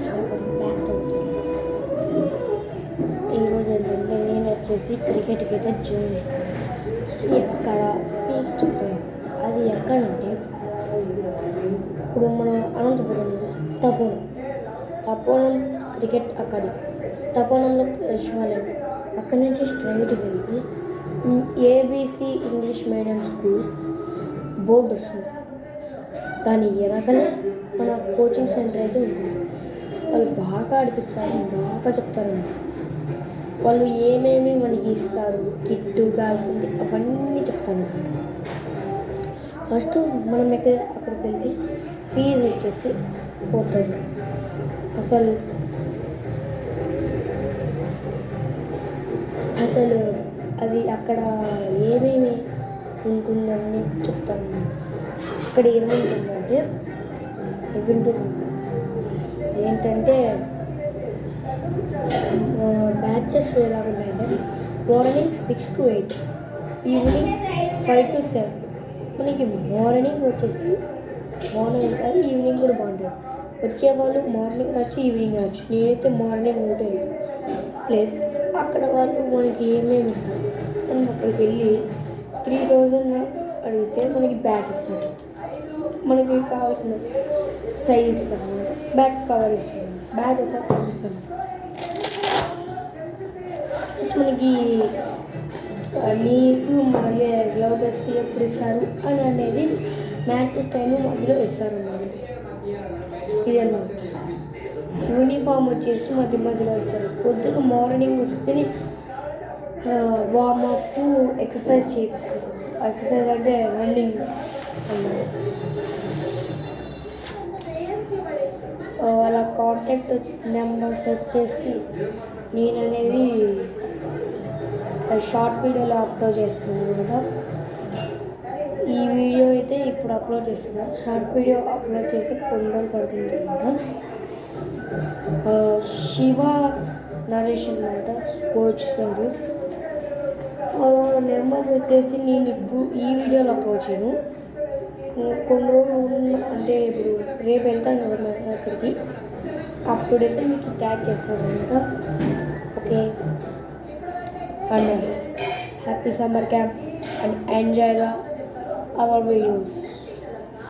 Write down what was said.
Friends, welcome back to channel. ఈరోజు ఏంటంటే నేను వచ్చేసి క్రికెట్కి అయితే జాయిన్ అయ్యాను. అది ఎక్కడ మీకు చెప్తాను. అది ఎక్కడంటే ఇప్పుడు మన అనంతపురం తపోనం క్రికెట్ అకాడమీ, తపోనంలో శివాలయం. అక్కడి నుంచి స్ట్రైట్కి వెళ్తే ABC English medium school board వస్తుంది. దాని వెనకలే మన కోచింగ్ సెంటర్ అయితే ఉంది. వాళ్ళు బాగా ఆడిపిస్తారు, బాగా చెప్తారు. వాళ్ళు ఏమేమి మనకి ఇస్తారు, కిట్టు కావాల్సింది అవన్నీ చెప్తాను. ఫస్ట్ మనం అక్కడికి వెళ్తే ఫీజు వచ్చేసి 4,000. అసలు అది అక్కడ ఏమేమి ఉంటుందని చెప్తాను. అక్కడ ఏముంటుందంటే ఏంటంటే బ్యాచెస్ ఎలా ఉన్నాయంటే మార్నింగ్ 6 to 8, ఈవినింగ్ 5 to 7. మనకి మార్నింగ్ వచ్చేసి మార్నింగ్ ఉంటుంది, ఈవినింగ్ కూడా బాగుంటుంది. వచ్చేవాళ్ళు మార్నింగ్ రావచ్చు, ఈవినింగ్ రావచ్చు. నేనైతే మార్నింగ్ ఒకటే ప్లేస్. అక్కడ వాళ్ళు మనకి ఏమేమి ఇస్తారు, మనం అక్కడికి వెళ్ళి 3,000 అడిగితే మనకి బ్యాట్ ఇస్తారు, మనకి కావాల్సిన సైజ్ ఇస్తాను, బ్యాట్ కవర్ ఇస్తాను, బ్యాట్ ఇస్తారు పంపిస్తాను. ప్లస్ మనకి నీస్ మళ్ళీ గ్లౌజెస్ ఎప్పుడు ఇస్తారు అని అనేది మ్యాచెస్ టైంలో మధ్యలో ఇస్తారు అన్నమాట. ఇది అన్నమాట. యూనిఫామ్ వచ్చేసి మధ్యలో ఇస్తారు. పొద్దున మార్నింగ్ వస్తే వార్మప్ ఎక్సర్సైజ్ చేపిస్తారు. ఎక్సర్సైజ్ అంటే రన్నింగ్ అన్నమాట. వాళ్ళ కాంటాక్ట్ నెంబర్స్ వచ్చేసి నేను అనేది షార్ట్ వీడియోలో అప్లోడ్ చేస్తున్నాను కదా. ఈ వీడియో అయితే ఇప్పుడు అప్లోడ్ చేస్తున్నాను. షార్ట్ వీడియో అప్లోడ్ చేసి 2 రోజులు పడుతుంది అనమాట. శివ నరేష్ అనమాట, కోచ్ సార్. నెంబర్స్ వచ్చేసి నేను ఇప్పుడు ఈ వీడియోలో అప్లోడ్ చేయను. కొన్ని రోజులు అంటే ఇప్పుడు రేపు వెళ్తాను కదా అక్కడికి, అప్పుడైతే మీకు ట్యాగ్ చేస్తాను అనమాట. Okay, and happy summer camp and enjoy the our videos.